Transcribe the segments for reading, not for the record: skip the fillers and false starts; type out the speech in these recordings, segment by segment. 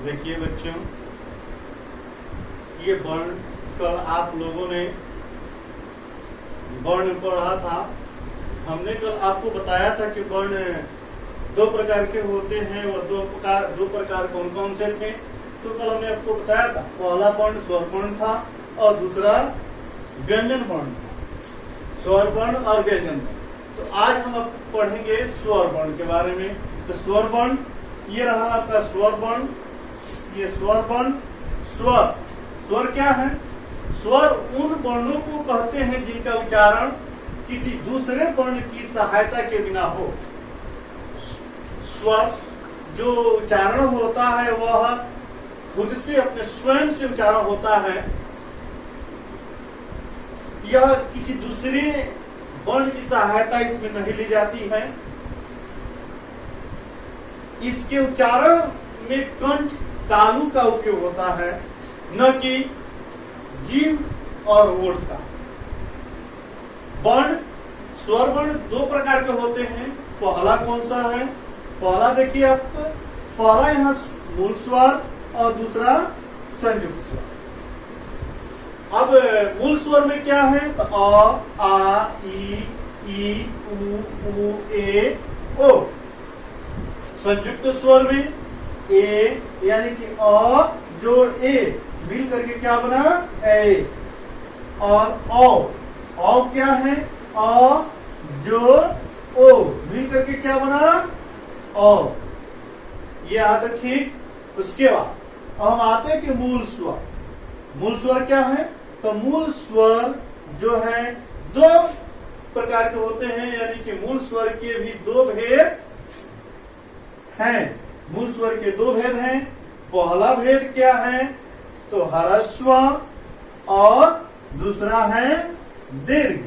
देखिए बच्चों, ये वर्ण कल आप लोगों ने वर्ण पढ़ा था। हमने कल आपको बताया था कि वर्ण दो प्रकार के होते हैं और दो प्रकार कौन कौन से थे। तो कल हमने आपको बताया था, पहला वर्ण स्वर वर्ण था और दूसरा व्यंजन वर्ण था। स्वर वर्ण और व्यंजन वर्ण। तो आज हम आपको पढ़ेंगे स्वर वर्ण के बारे में। तो स्वर वर्ण ये रहा आपका स्वर वर्ण। ये स्वर वर्ण, स्वर क्या है? स्वर उन वर्णों को कहते हैं जिनका उच्चारण किसी दूसरे वर्ण की सहायता के बिना हो। स्वर जो उच्चारण होता है वह खुद से अपने स्वयं से उच्चारण होता है। यह किसी दूसरे वर्ण की सहायता इसमें नहीं ली जाती है। इसके उच्चारण में कंठ तालु का उपयोग होता है, न कि जीभ और ओठ का। वर्ण, स्वर वर्ण दो प्रकार के होते हैं। पहला कौन सा है? पहला देखिए आप, पहला यहाँ मूल स्वर और दूसरा संयुक्त स्वर। अब मूल स्वर में क्या है? तो अ, आ, ई, उ, ए, ओ। संयुक्त स्वर में ए यानी कि अ जोड़ ए मिल करके क्या बना? ए। और औ क्या है? अ जोड़ ओ मिल करके क्या बना? औ। ये याद रखिए। उसके बाद अब हम आते हैं कि मूल स्वर। मूल स्वर क्या है? तो मूल स्वर जो है दो प्रकार के होते हैं, यानी कि मूल स्वर के भी दो भेद हैं। मूल स्वर के दो भेद हैं। पहला भेद क्या है? तो ह्रस्व और दूसरा है दीर्घ।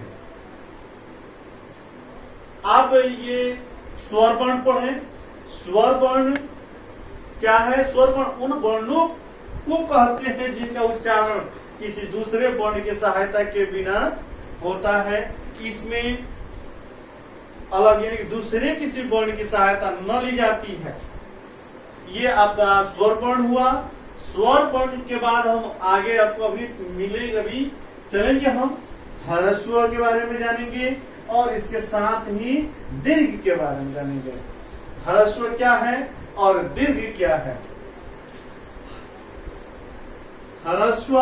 आप ये स्वर वर्ण पढ़ें। स्वर वर्ण क्या है? स्वर वर्ण उन वर्णों को कहते हैं जिनका उच्चारण किसी दूसरे वर्ण की सहायता के बिना होता है। इसमें अलग यानी दूसरे किसी वर्ण की सहायता न ली जाती है। ये आपका स्वर वर्ण हुआ। स्वर वर्ण के बाद हम आगे आपको अभी चलेंगे, हम ह्रस्व के बारे में जानेंगे और इसके साथ ही दीर्घ के बारे में जानेंगे। ह्रस्व क्या है और दीर्घ क्या है? ह्रस्व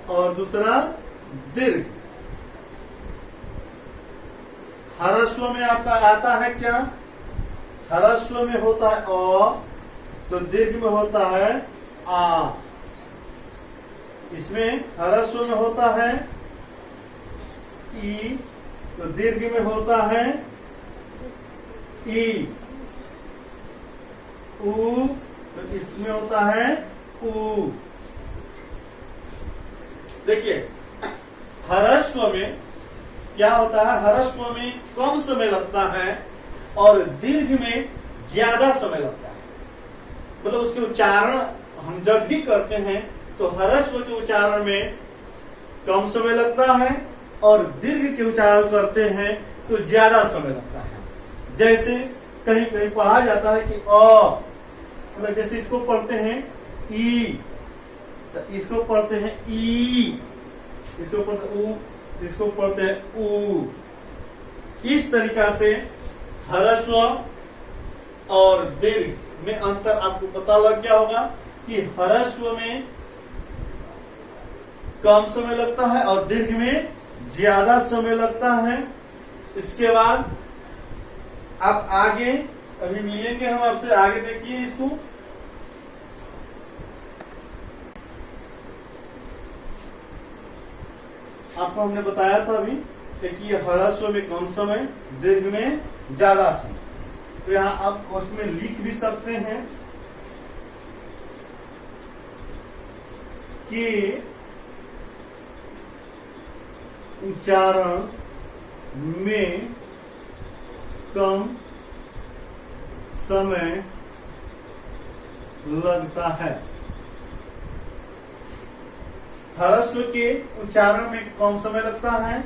और दूसरा दीर्घ। ह्रस्व में आपका आता है क्या? ह्रस्व में होता है अ, तो दीर्घ में होता है आ। इसमें ह्रस्व में होता है ई, तो दीर्घ में होता है ई। उ, तो इसमें होता है उ। देखिए, ह्रस्व में क्या होता है? ह्रस्व में कम समय लगता है और दीर्घ में ज्यादा समय लगता है। मतलब उसके उच्चारण हम जब भी करते हैं तो ह्रस्व के उच्चारण में कम समय लगता है और दीर्घ के उच्चारण करते हैं तो ज्यादा समय लगता है। जैसे कहीं कहीं पढ़ा जाता है कि अ, मतलब जैसे इसको पढ़ते हैं ई, तो इसको पढ़ते हैं ई, इसको पढ़ते उ, इसको पढ़ते हैं उ। इस तरीका से ह्रस्व और दीर्घ में अंतर आपको पता लग गया होगा कि ह्रस्व में कम समय लगता है और दीर्घ में ज्यादा समय लगता है। इसके बाद आप आगे अभी मिलेंगे हम आपसे। आगे देखिए इसको, आपको हमने बताया था अभी कि ह्रस्व में कम समय, दीर्घ में ज्यादा समय। तो यहाँ आप क्वेश्चन में लिख भी सकते हैं कि उच्चारण में कम समय लगता है। ह्रस्व के उच्चारण में कम समय लगता है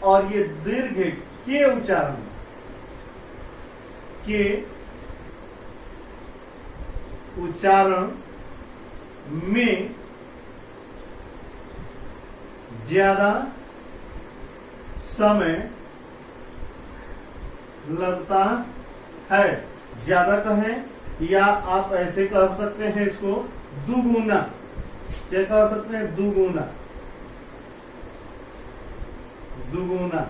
और ये दीर्घ के उच्चारण के उच्चारण में ज्यादा समय लगता है। ज्यादा कहें या आप ऐसे कह सकते हैं इसको दुगुना। क्या कह सकते हैं? दुगुना। दुगुना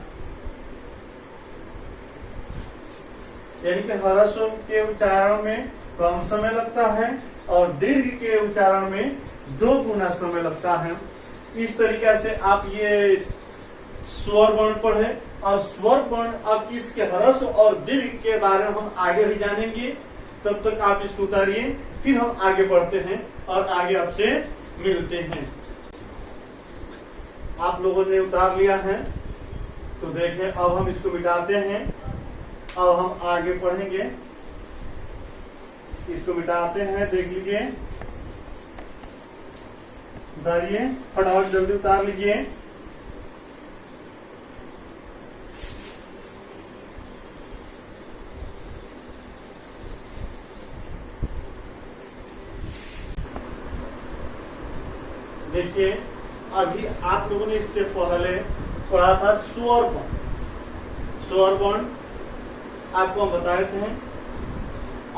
यानी कि ह्रस्व के उच्चारण में कम समय लगता है और दीर्घ के उच्चारण में 2 गुना समय लगता है। इस तरीके से आप ये स्वर वर्ण पढ़े और स्वर वर्ण अब इसके ह्रस्व और दीर्घ के बारे में हम आगे भी जानेंगे। तब तक आप इसको उतारिए, फिर हम आगे बढ़ते हैं और आगे आपसे मिलते हैं। आप लोगों ने उतार लिया है तो देखें, अब हम इसको मिटाते हैं। अब हम आगे पढ़ेंगे। इसको मिटाते हैं, देख लीजिए। उतारिए, फटाफट जल्दी उतार लीजिए। देखिए, अभी आप लोगों ने इससे पहले पढ़ा था स्वर वर्ण। स्वर वर्ण आपको हम बताए थे।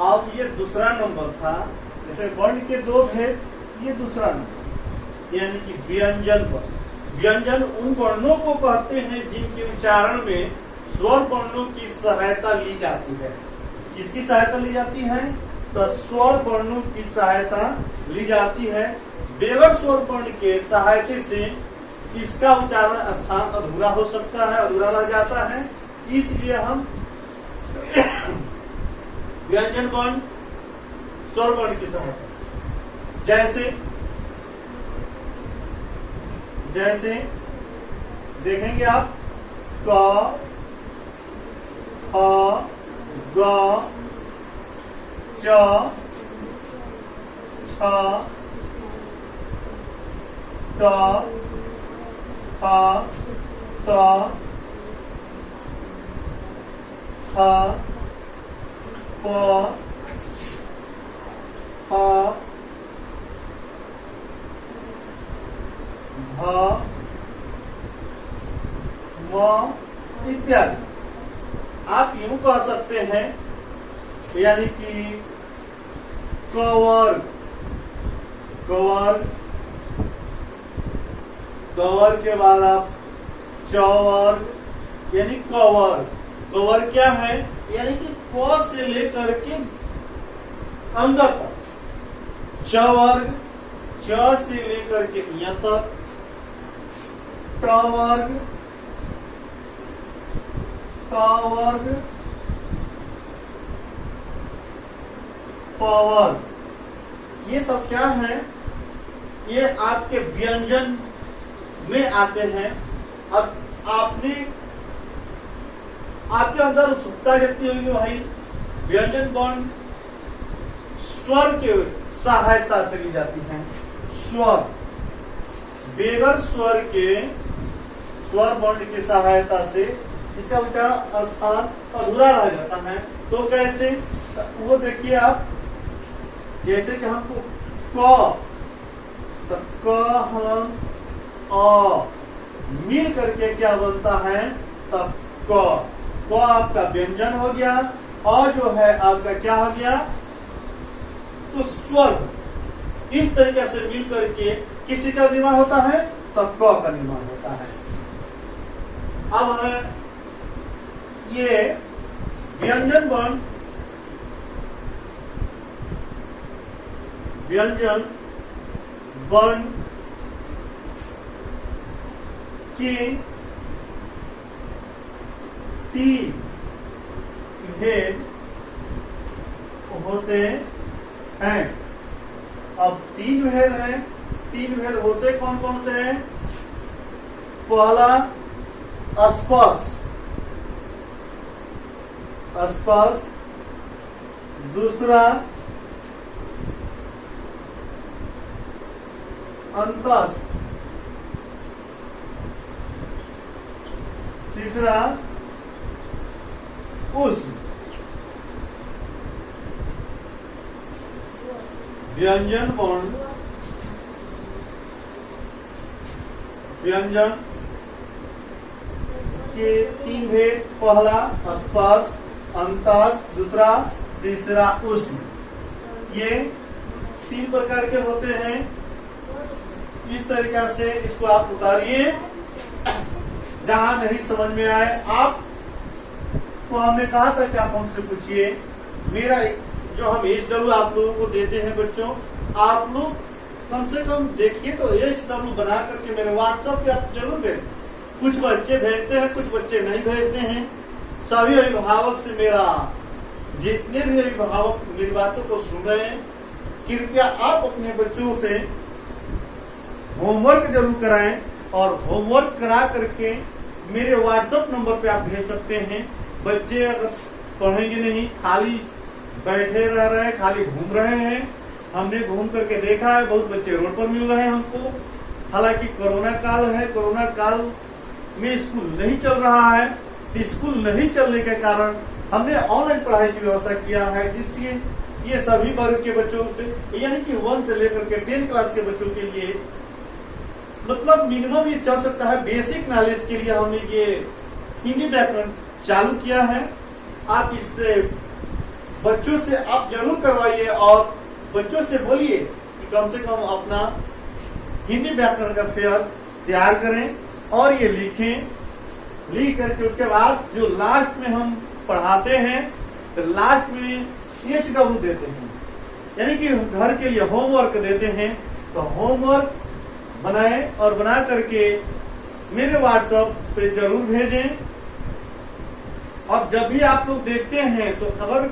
अब ये दूसरा नंबर था। जैसे वर्ण के 2 भेद, ये दूसरा नंबर यानी कि व्यंजन वर्ण। व्यंजन उन वर्णों को कहते हैं जिनके उच्चारण में स्वर वर्णों की सहायता ली जाती है। किसकी सहायता ली जाती है? तो स्वर वर्णों की सहायता ली जाती है। बेगर स्वर वर्ण के सहायता से इसका उच्चारण स्थान अधूरा हो सकता है, अधूरा रह जाता है। इसलिए हम व्यंजन वर्ण स्वर वर्ण की सहायता, जैसे देखेंगे आप क, ख, ग, च, छ, ट, फ, त, थ, प, ह, भ, म इत्यादि। आप यूं कह सकते हैं, यानी कि कवर्ग, कवर्ग, कवर्ग के बाद आप चवर्ग यानी कवर्ग। कवर्ग क्या है? यानी कि क से लेकर के अंग तक। चवर्ग च से लेकर के य तक। टवर्ग, तवर्ग, पवर्ग। ये सब क्या है? ये आपके व्यंजन में आते हैं। अब आपके अंदर उत्सुकता जगती होगी भाई, व्यंजन वर्ण स्वर के सहायता से ली जाती है। स्वर बेगर स्वर के स्वर वर्ण की सहायता से इसका उच्चारण स्थान अधूरा रह जाता है। तो कैसे? वो देखिए आप, जैसे कि हमको क, तो क हम अ मिल करके क्या बनता है? तब क। क आपका व्यंजन हो गया और जो है आपका क्या हो गया? तो स्वर इस तरीके से मिल करके किसी का निर्माण होता है, तब क का निर्माण होता है। अब है ये व्यंजन वर्ण, व्यंजन वर्ण के 3 भेद होते हैं। अब 3 भेद हैं। 3 भेद होते कौन कौन से हैं? पहला स्पर्श, स्पर्श। दूसरा अंतस्थ। तीसरा ऊष्म। व्यंजन वर्ण, व्यंजन के 3 भेद, पहला स्पर्श, अंतस्थ, दूसरा, तीसरा उष्ण। ये 3 प्रकार के होते हैं। इस तरीका से इसको आप उतारिए। जहां नहीं समझ में आए आप तो हमने कहा था कि आप हमसे पूछिए। मेरा जो हम HW आप लोगों को देते हैं बच्चों, आप लोग कम से कम देखिए तो HW बना करके मेरे व्हाट्सएप पे आप जरूर भेजें। कुछ बच्चे भेजते हैं, कुछ बच्चे नहीं भेजते हैं। सभी अभिभावक से मेरा, जितने भी अभिभावक मेरी बातों को सुन रहे हैं, कृपया आप अपने बच्चों से होमवर्क जरूर कराएं और होमवर्क करा करके मेरे व्हाट्सएप नंबर पे आप भेज सकते हैं। बच्चे अगर पढ़ेंगे नहीं, खाली बैठे रह रहे हैं, खाली घूम रहे हैं, हमने घूम करके देखा है, बहुत बच्चे रोड पर मिल रहे हैं हमको। हालांकि कोरोना काल है, कोरोना काल में स्कूल नहीं चल रहा है, तो स्कूल नहीं चलने के कारण हमने ऑनलाइन पढ़ाई की व्यवस्था किया है, जिससे ये सभी वर्ग के बच्चों से, यानी कि 1 से लेकर के 10 क्लास के बच्चों के लिए, मतलब मिनिमम ये चल सकता है, बेसिक नॉलेज के लिए हमने ये हिंदी व्याकरण चालू किया है। आप इससे बच्चों से आप जरूर करवाइए और बच्चों से बोलिए कि कम से कम अपना हिंदी व्याकरण का फेयर तैयार करें और ये लिखें। लिख करके उसके बाद जो लास्ट में हम पढ़ाते हैं, तो लास्ट में HW देते हैं, यानी कि घर के लिए होमवर्क देते हैं। तो होमवर्क बनाएं और बना करके मेरे व्हाट्सएप पे जरूर भेजें। और जब भी आप लोग देखते हैं तो अगर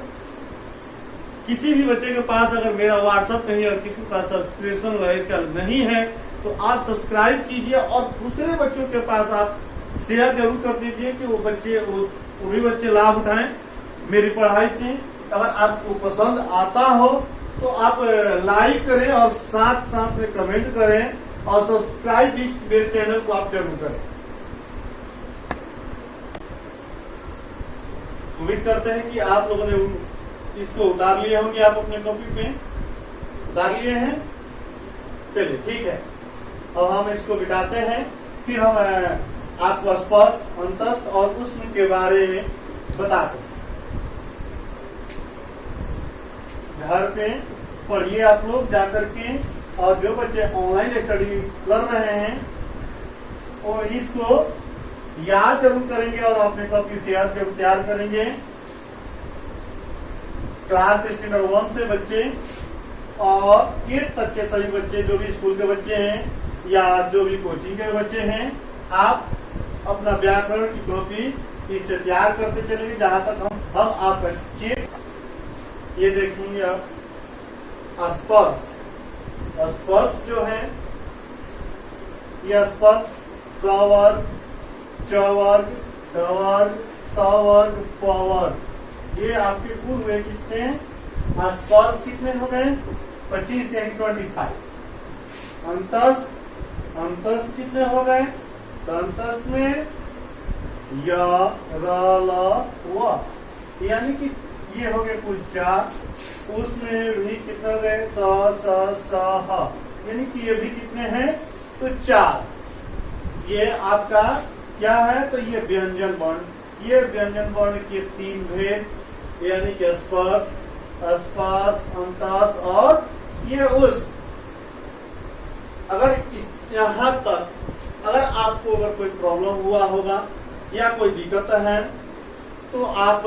किसी भी बच्चे के पास अगर मेरा व्हाट्सएप नहीं और किसी के पास सब्सक्रिप्शन इसका नहीं है, तो आप सब्सक्राइब कीजिए और दूसरे बच्चों के पास आप शेयर जरूर कर दीजिए कि वो भी बच्चे लाभ उठाएं मेरी पढ़ाई से। अगर आपको पसंद आता हो तो आप लाइक करें और साथ साथ में कमेंट करें और सब्सक्राइब भी मेरे चैनल को आप जरूर करें। उम्मीद करते हैं कि आप लोगों ने इसको उतार लिए होंगे, आप अपने कॉपी पे उतार लिए हैं। चलिए ठीक है, अब हम इसको बिठाते हैं, फिर हम आपको स्पर्श, अंतस्थ और उष्ण के बारे में बताते हैं। घर पे पढ़िए आप लोग जाकर के, और जो बच्चे ऑनलाइन स्टडी कर रहे हैं वो इसको याद जरूर करेंगे और अपने कॉपी तैयार करेंगे। क्लास स्टैंडर्ड 1 से बच्चे और 8 तक के सभी बच्चे, जो भी स्कूल के बच्चे हैं या जो भी कोचिंग के बच्चे हैं, आप अपना व्याकरण की कॉपी इससे तैयार करते चलेंगे। जहां तक हम आपका चेक ये देखेंगे। आप स्पर्श, स्पर्श जो है ये स्पर्श क वर्ग, च वर्ग, ढ वर्ग, त वर्ग, प वर्ग, ये आपके कुल हुए कितने? स्पर्श कितने हो गए? 25 यानी 25। अंतस्थ, अंतस्थ कितने हो गए? तो अंतस्थ में य, र, ल, व, यानी कि ये हो गए कुल 4। उसमें भी कितने हो गए? स, स, स, ह, यानी कि ये भी कितने हैं? तो 4। ये आपका क्या है? तो ये व्यंजन वर्ण। ये व्यंजन वर्ण के 3 भेद, यानी कि स्पर्श, स्पर्श, अंतस्थ और ये उष्ण। अगर इस यहाँ तक अगर आपको अगर कोई प्रॉब्लम हुआ होगा या कोई दिक्कत है तो आप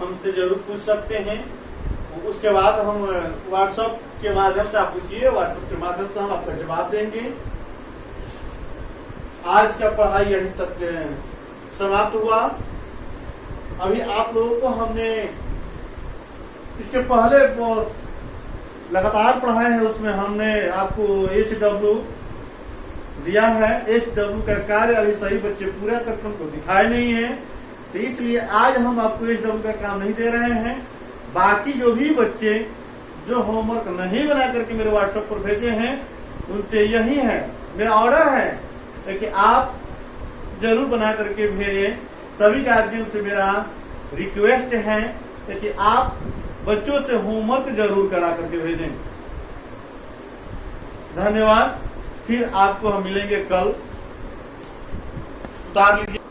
हमसे जरूर पूछ सकते हैं। उसके बाद हम व्हाट्सएप के माध्यम से आप पूछिए, व्हाट्सएप के माध्यम से हम आपका जवाब देंगे। आज का पढ़ाई यहीं तक समाप्त हुआ। अभी आप लोगों को हमने इसके पहले लगातार पढ़ाए हैं, उसमें हमने आपको HW दिया है। HW का कार्य अभी सही बच्चे पूरा करके उनको दिखाए नहीं है, तो इसलिए आज हम आपको HW का काम नहीं दे रहे हैं। बाकी जो भी बच्चे जो होमवर्क नहीं बना करके मेरे व्हाट्सएप पर भेजे हैं, उनसे यही है, मेरा ऑर्डर है कि आप जरूर बना करके भेजें। सभी गार्जियन से मेरा रिक्वेस्ट है कि आप बच्चों से होमवर्क जरूर करा करके भेजें। धन्यवाद। फिर आपको हम मिलेंगे कल। उतार लीजिए।